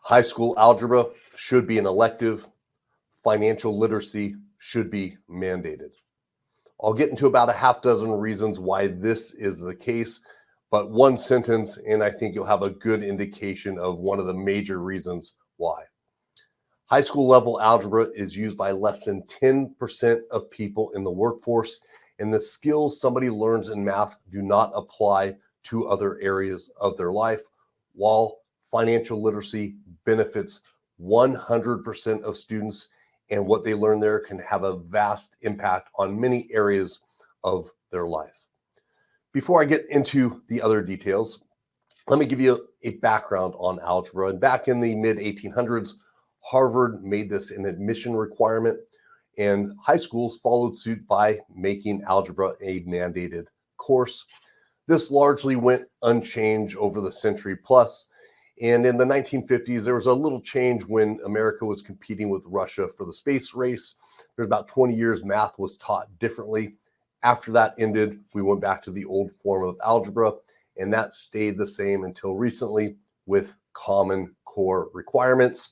High school algebra should be an elective. Financial literacy should be mandated. I'll get into about a half dozen reasons why this is the case, but one sentence, and I think you'll have a good indication of one of the major reasons why. High school level algebra is used by less than 10% of people in the workforce, and the skills somebody learns in math do not apply to other areas of their life, while financial literacy benefits 100% of students, and what they learn there can have a vast impact on many areas of their life. Before I get into the other details, let me give you a background on algebra. And back in the mid-1800s, Harvard made this an admission requirement, and high schools followed suit by making algebra a mandated course. This largely went unchanged over the century plus. And in the 1950s, there was a little change when America was competing with Russia for the space race. There's about 20 years math was taught differently. After that ended, we went back to the old form of algebra, and that stayed the same until recently with Common Core requirements.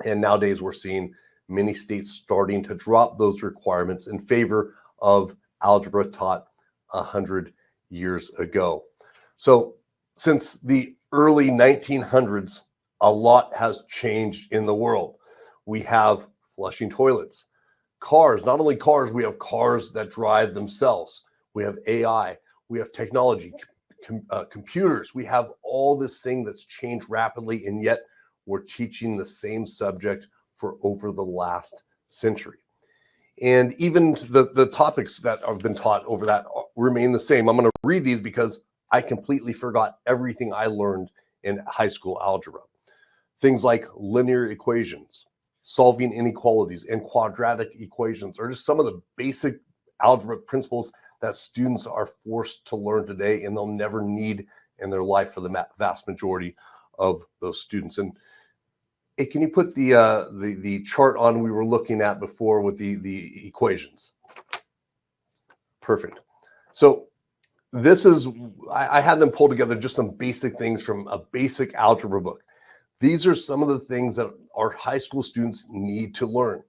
And nowadays we're seeing many states starting to drop those requirements in favor of algebra taught 100 years ago. So since the early 1900s, a lot has changed in the world. We have flushing toilets, cars, not only cars, we have cars that drive themselves. We have AI, we have technology, computers. We have all this thing that's changed rapidly, and yet we're teaching the same subject for over the last century. And even the topics that have been taught over that remain the same. I'm going to read these because I completely forgot everything I learned in high school algebra. Things like linear equations, solving inequalities, and quadratic equations are just some of the basic algebra principles that students are forced to learn today, and they'll never need in their life for the vast majority of those students. And hey, can you put the chart on we were looking at before with the equations? Perfect. So this is, I had them pull together just some basic things from a basic algebra book. These are some of the things that our high school students need to learn.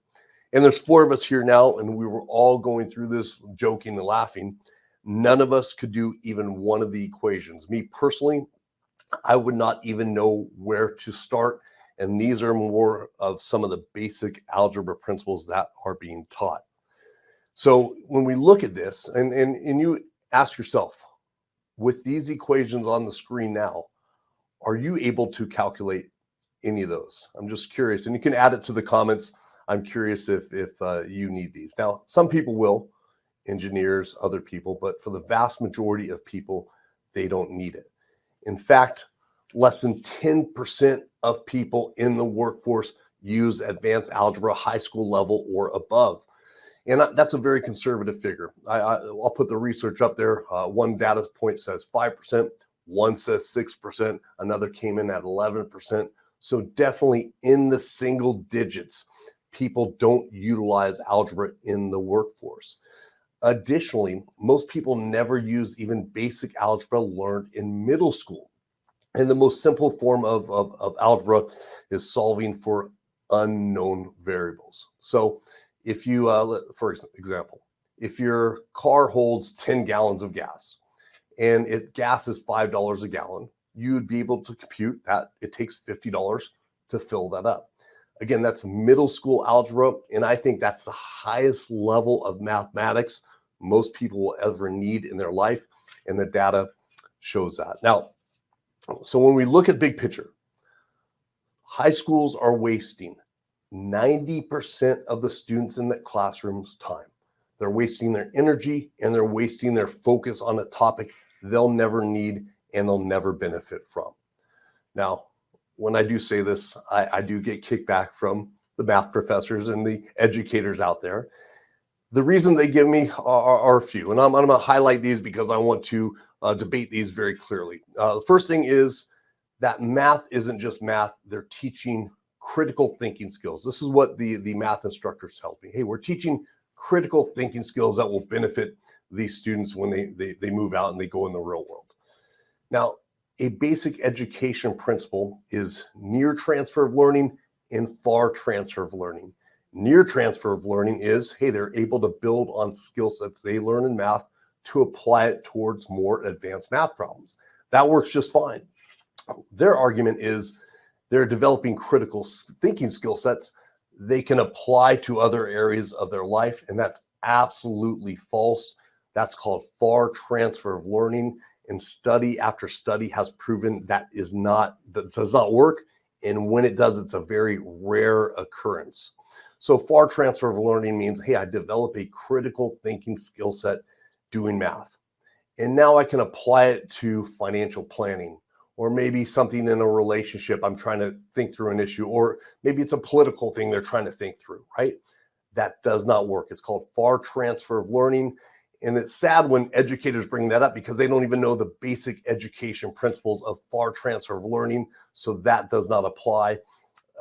And there's 4 of us here now, and we were all going through this joking and laughing. None of us could do even one of the equations. Me personally, I would not even know where to start. And these are more of some of the basic algebra principles that are being taught. So when we look at this, and you ask yourself, with these equations on the screen now, are you able to calculate any of those? I'm just curious, and you can add it to the comments. I'm curious if you need these. Now, some people will, engineers, other people, but for the vast majority of people, they don't need it. In fact, less than 10% of people in the workforce use advanced algebra, high school level or above. And that's a very conservative figure. I'll put the research up there. One data point says 5%, one says 6%, another came in at 11%. So definitely in the single digits, people don't utilize algebra in the workforce. Additionally, most people never use even basic algebra learned in middle school. And the most simple form of algebra is solving for unknown variables. So if you, for example, if your car holds 10 gallons of gas and gas is $5 a gallon, you'd be able to compute that it takes $50 to fill that up. Again, that's middle school algebra, and I think that's the highest level of mathematics most people will ever need in their life, and the data shows that. Now, so when we look at big picture, high schools are wasting 90% of the students in the classroom's time. They're wasting their energy, and they're wasting their focus on a topic they'll never need and they'll never benefit from. Now, when I do say this, I do get kickback from the math professors and the educators out there. The reason they give me are a few, and I'm going to highlight these because I want to debate these very clearly. The first thing is that math isn't just math. They're teaching critical thinking skills. This is what the math instructors tell me. Hey, we're teaching critical thinking skills that will benefit these students when they move out and they go in the real world. Now, a basic education principle is near transfer of learning and far transfer of learning. Near transfer of learning is, hey, they're able to build on skill sets they learn in math to apply it towards more advanced math problems. That works just fine. Their argument is they're developing critical thinking skill sets they can apply to other areas of their life, and that's absolutely false. That's called far transfer of learning, and study after study has proven that does not work, and when it does, it's a very rare occurrence. So far transfer of learning means, hey, I develop a critical thinking skill set doing math, and now I can apply it to financial planning, or maybe something in a relationship. I'm trying to think through an issue, or maybe it's a political thing they're trying to think through, right? That does not work. It's called far transfer of learning. And it's sad when educators bring that up because they don't even know the basic education principles of far transfer of learning. So that does not apply.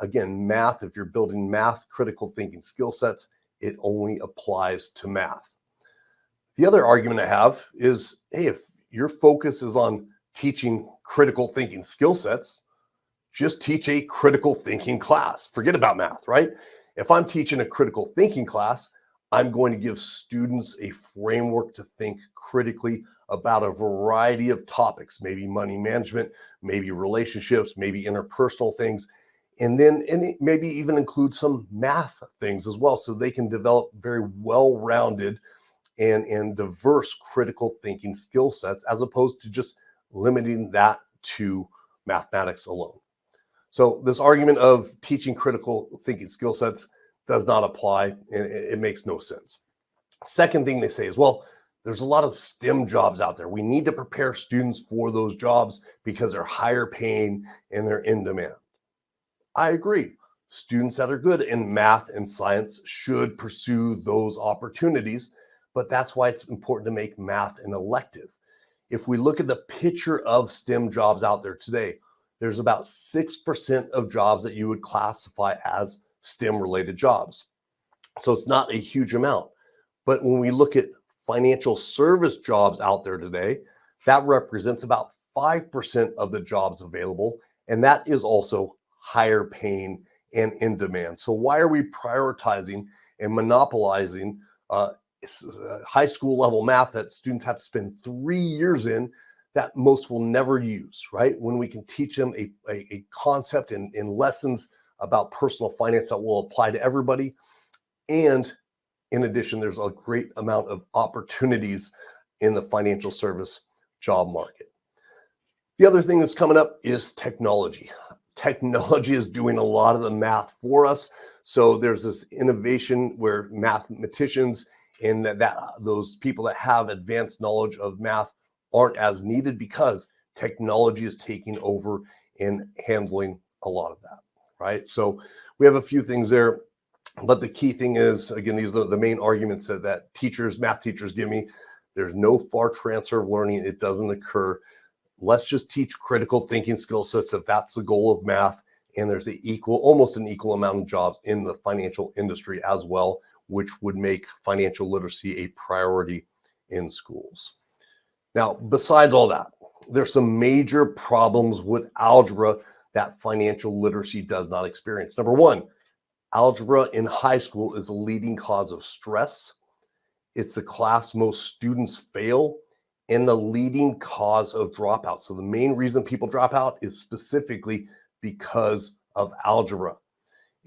Again, math, if you're building math critical thinking skill sets, it only applies to math. The other argument I have is, hey, if your focus is on teaching critical thinking skill sets, just teach a critical thinking class. Forget about math, right? If I'm teaching a critical thinking class, I'm going to give students a framework to think critically about a variety of topics, maybe money management, maybe relationships, maybe interpersonal things, and maybe even include some math things as well, so they can develop very well-rounded and diverse critical thinking skill sets, as opposed to just limiting that to mathematics alone. So this argument of teaching critical thinking skill sets does not apply, and it makes no sense. Second thing they say is, well, there's a lot of STEM jobs out there. We need to prepare students for those jobs because they're higher paying and they're in demand. I agree. Students that are good in math and science should pursue those opportunities, but that's why it's important to make math an elective. If we look at the picture of STEM jobs out there today, there's about 6% of jobs that you would classify as STEM related jobs. So it's not a huge amount. But when we look at financial service jobs out there today, that represents about 5% of the jobs available. And that is also higher paying and in demand. So why are we prioritizing and monopolizing high school level math that students have to spend 3 years in that most will never use, right? When we can teach them a concept in lessons about personal finance that will apply to everybody. And in addition, there's a great amount of opportunities in the financial service job market. The other thing that's coming up is technology. Technology is doing a lot of the math for us. So there's this innovation where mathematicians and those people that have advanced knowledge of math aren't as needed because technology is taking over and handling a lot of that, right? So we have a few things there, but the key thing is, again, these are the main arguments that math teachers give me. There's no far transfer of learning. It doesn't occur. Let's just teach critical thinking skill sets if that's the goal of math. And there's almost an equal amount of jobs in the financial industry as well, which would make financial literacy a priority in schools. Now, besides all that, there's some major problems with algebra that financial literacy does not experience. Number one, algebra in high school is a leading cause of stress. It's the class most students fail and the leading cause of dropout. So the main reason people drop out is specifically because of algebra.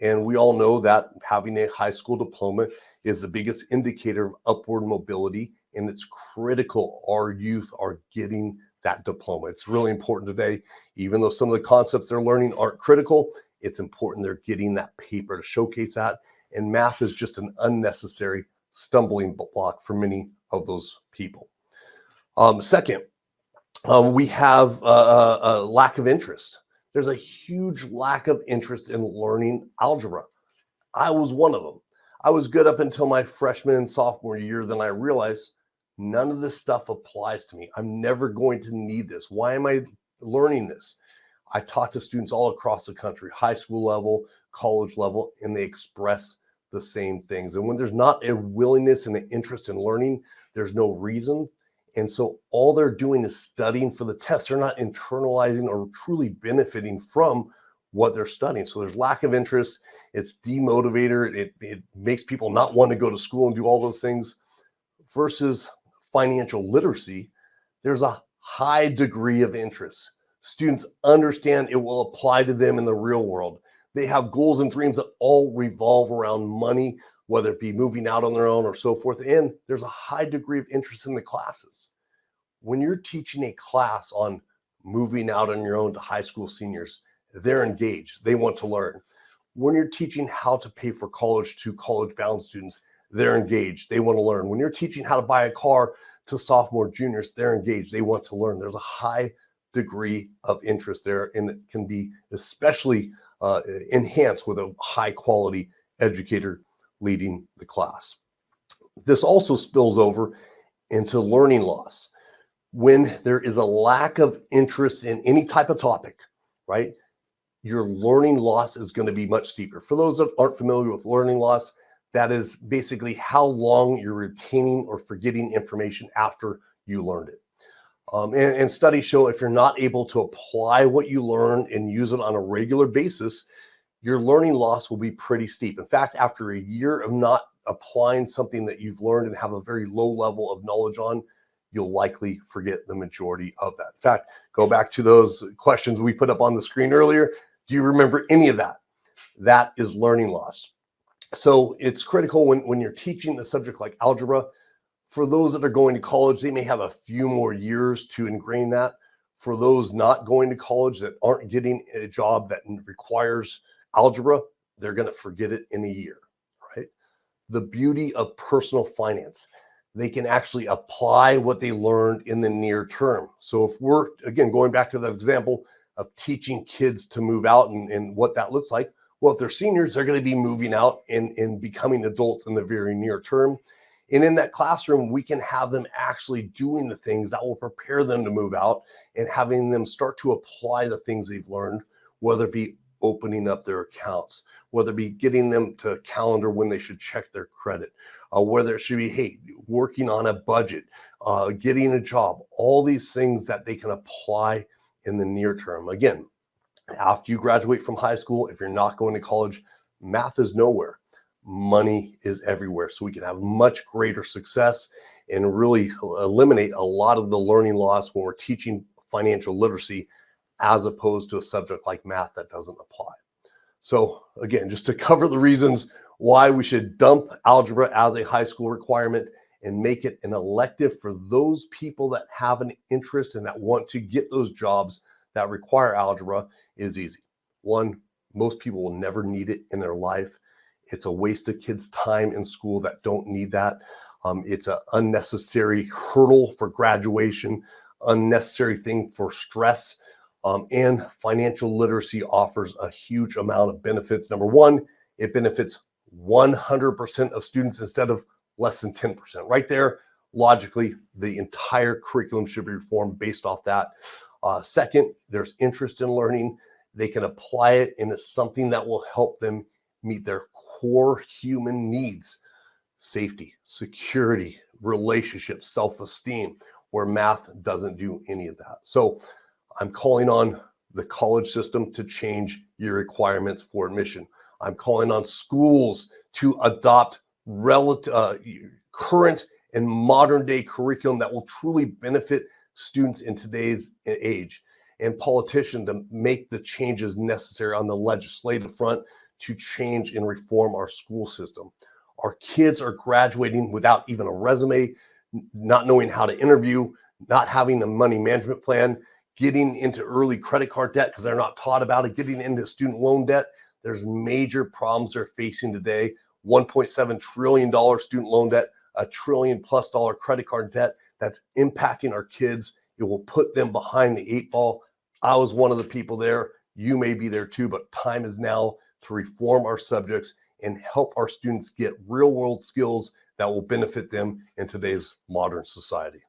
And we all know that having a high school diploma is the biggest indicator of upward mobility, and it's critical our youth are getting that diploma. It's really important today, even though some of the concepts they're learning aren't critical, it's important they're getting that paper to showcase that. And math is just an unnecessary stumbling block for many of those people. Second, we have a lack of interest. There's a huge lack of interest in learning algebra. I was one of them. I was good up until my freshman and sophomore year. Then I realized none of this stuff applies to me. I'm never going to need this. Why am I learning this? I talk to students all across the country, high school level, college level, and they express the same things. And when there's not a willingness and an interest in learning, there's no reason. And so all they're doing is studying for the test. They're not internalizing or truly benefiting from what they're studying. So there's lack of interest. It's demotivator. It makes people not want to go to school and do all those things. Versus financial literacy, there's a high degree of interest. Students understand it will apply to them in the real world. They have goals and dreams that all revolve around money, whether it be moving out on their own or so forth. And there's a high degree of interest in the classes. When you're teaching a class on moving out on your own to high school seniors, they're engaged. They want to learn. When you're teaching how to pay for college to college-bound students, they're engaged. They want to learn. When you're teaching how to buy a car to sophomore juniors, they're engaged. They want to learn. There's a high degree of interest there, and it can be especially enhanced with a high quality educator leading the class. This also spills over into learning loss. When there is a lack of interest in any type of topic, right, your learning loss is going to be much steeper. For those that aren't familiar with learning loss, that is basically how long you're retaining or forgetting information after you learned it. And studies show if you're not able to apply what you learn and use it on a regular basis, your learning loss will be pretty steep. In fact, after a year of not applying something that you've learned and have a very low level of knowledge on, you'll likely forget the majority of that. In fact, go back to those questions we put up on the screen earlier. Do you remember any of that? That is learning loss. So it's critical when you're teaching a subject like algebra. For those that are going to college, they may have a few more years to ingrain that. For those not going to college that aren't getting a job that requires algebra, they're going to forget it in a year, right? The beauty of personal finance, they can actually apply what they learned in the near term. So if we're, again, going back to the example of teaching kids to move out and what that looks like, well, if they're seniors, they're going to be moving out and becoming adults in the very near term. And in that classroom, we can have them actually doing the things that will prepare them to move out and having them start to apply the things they've learned, whether it be opening up their accounts, whether it be getting them to calendar when they should check their credit, whether it should be, hey, working on a budget, getting a job, all these things that they can apply in the near term. Again, after you graduate from high school, if you're not going to college, math is nowhere. Money is everywhere. So we can have much greater success and really eliminate a lot of the learning loss when we're teaching financial literacy, as opposed to a subject like math that doesn't apply. So again, just to cover the reasons why we should dump algebra as a high school requirement and make it an elective for those people that have an interest and that want to get those jobs that require algebra is easy. One, most people will never need it in their life. It's a waste of kids' time in school that don't need that. It's an unnecessary hurdle for graduation, unnecessary thing for stress. And financial literacy offers a huge amount of benefits. Number one, it benefits 100% of students instead of less than 10%. Right there, logically, the entire curriculum should be reformed based off that. Second, there's interest in learning. They can apply it, and it's something that will help them meet their core human needs: safety, security, relationships, self-esteem, where math doesn't do any of that. So I'm calling on the college system to change your requirements for admission. I'm calling on schools to adopt current and modern day curriculum that will truly benefit students in today's age, and politicians to make the changes necessary on the legislative front to change and reform our school system. Our kids are graduating without even a resume, not knowing how to interview, not having a money management plan, getting into early credit card debt because they're not taught about it, getting into student loan debt. There's major problems they're facing today. $1.7 trillion student loan debt, $1 trillion+ credit card debt that's impacting our kids. It will put them behind the 8 ball. I was one of the people there. You may be there too, but time is now to reform our subjects and help our students get real world skills that will benefit them in today's modern society.